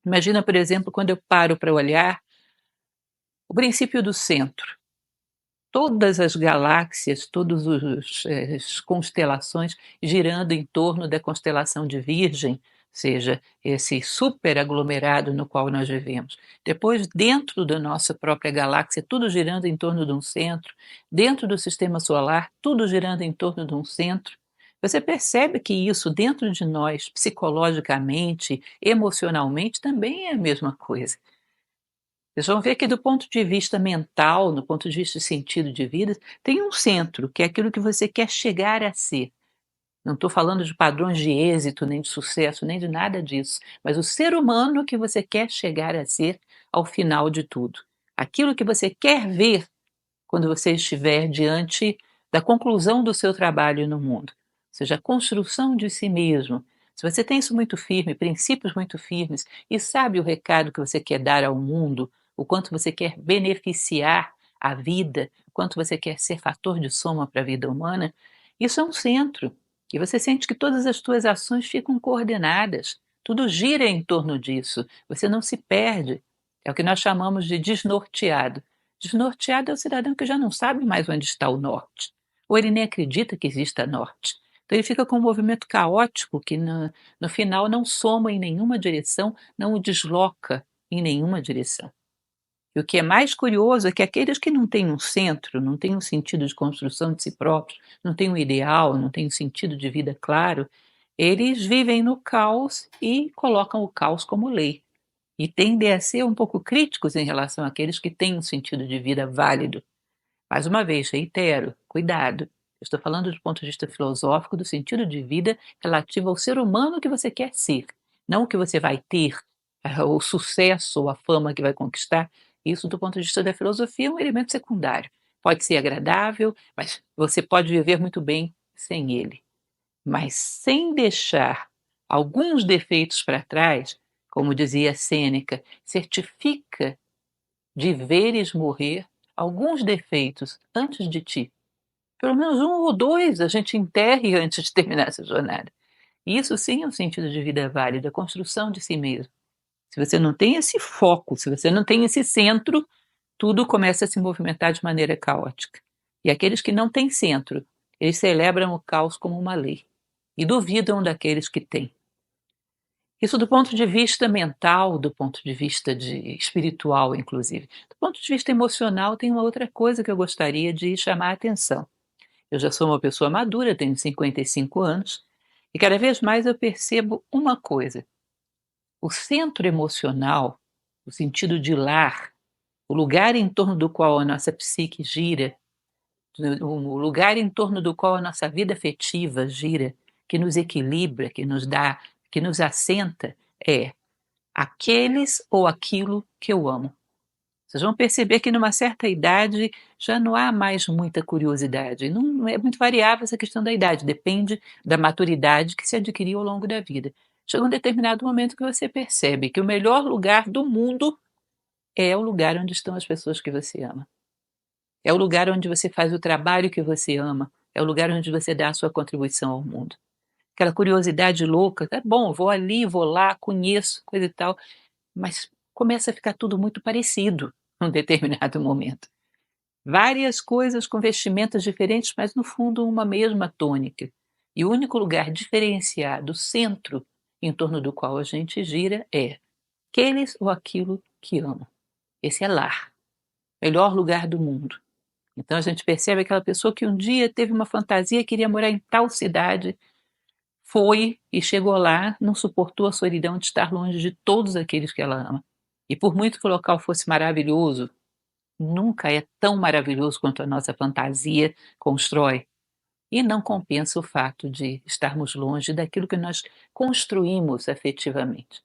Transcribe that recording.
Imagina, por exemplo, quando eu paro para olhar o princípio do centro. Todas as galáxias, todos as constelações girando em torno da constelação de Virgem, seja esse super aglomerado no qual nós vivemos. Depois, dentro da nossa própria galáxia, tudo girando em torno de um centro. Dentro do sistema solar, tudo girando em torno de um centro. Você percebe que isso dentro de nós, psicologicamente, emocionalmente, também é a mesma coisa. Vocês vão ver que do ponto de vista mental, do ponto de vista de sentido de vida, tem um centro, que é aquilo que você quer chegar a ser. Não estou falando de padrões de êxito, nem de sucesso, nem de nada disso, mas o ser humano que você quer chegar a ser ao final de tudo. Aquilo que você quer ver quando você estiver diante da conclusão do seu trabalho no mundo, ou seja, a construção de si mesmo. Se você tem isso muito firme, princípios muito firmes, e sabe o recado que você quer dar ao mundo, o quanto você quer beneficiar a vida, o quanto você quer ser fator de soma para a vida humana, isso é um centro. E você sente que todas as suas ações ficam coordenadas, tudo gira em torno disso, você não se perde. É o que nós chamamos de desnorteado. Desnorteado é o cidadão que já não sabe mais onde está o norte, ou ele nem acredita que exista norte. Então ele fica com um movimento caótico que no final não soma em nenhuma direção, não o desloca em nenhuma direção. E o que é mais curioso é que aqueles que não têm um centro, não têm um sentido de construção de si próprios, não têm um ideal, não têm um sentido de vida claro, eles vivem no caos e colocam o caos como lei. E tendem a ser um pouco críticos em relação àqueles que têm um sentido de vida válido. Mais uma vez, reitero, cuidado. Eu estou falando do ponto de vista filosófico do sentido de vida relativo ao ser humano que você quer ser, não o que você vai ter, o sucesso ou a fama que vai conquistar. Isso, do ponto de vista da filosofia, é um elemento secundário. Pode ser agradável, mas você pode viver muito bem sem ele. Mas sem deixar alguns defeitos para trás, como dizia Sêneca, certifica de veres morrer alguns defeitos antes de ti. Pelo menos um ou dois a gente enterre antes de terminar essa jornada. E isso sim é um sentido de vida válido, a construção de si mesmo. Se você não tem esse foco, se você não tem esse centro, tudo começa a se movimentar de maneira caótica. E aqueles que não têm centro, eles celebram o caos como uma lei e duvidam daqueles que têm. Isso do ponto de vista mental, do ponto de vista espiritual, inclusive. Do ponto de vista emocional, tem uma outra coisa que eu gostaria de chamar a atenção. Eu já sou uma pessoa madura, tenho 55 anos, e cada vez mais eu percebo uma coisa: o centro emocional, o sentido de lar, o lugar em torno do qual a nossa psique gira, o lugar em torno do qual a nossa vida afetiva gira, que nos equilibra, que nos dá, que nos assenta, é aqueles ou aquilo que eu amo. Vocês vão perceber que numa certa idade já não há mais muita curiosidade. Não é muito variável essa questão da idade, depende da maturidade que se adquiriu ao longo da vida. Chega um determinado momento que você percebe que o melhor lugar do mundo é o lugar onde estão as pessoas que você ama. É o lugar onde você faz o trabalho que você ama. É o lugar onde você dá a sua contribuição ao mundo. Aquela curiosidade louca, tá bom, vou ali, vou lá, conheço, coisa e tal, mas começa a ficar tudo muito parecido num determinado momento. Várias coisas com vestimentas diferentes, mas no fundo uma mesma tônica. E o único lugar diferenciado, centro em torno do qual a gente gira é aqueles ou aquilo que ama. Esse é lar, melhor lugar do mundo. Então a gente percebe aquela pessoa que um dia teve uma fantasia, queria morar em tal cidade, foi e chegou lá, não suportou a solidão de estar longe de todos aqueles que ela ama. E por muito que o local fosse maravilhoso, nunca é tão maravilhoso quanto a nossa fantasia constrói. E não compensa o fato de estarmos longe daquilo que nós construímos afetivamente.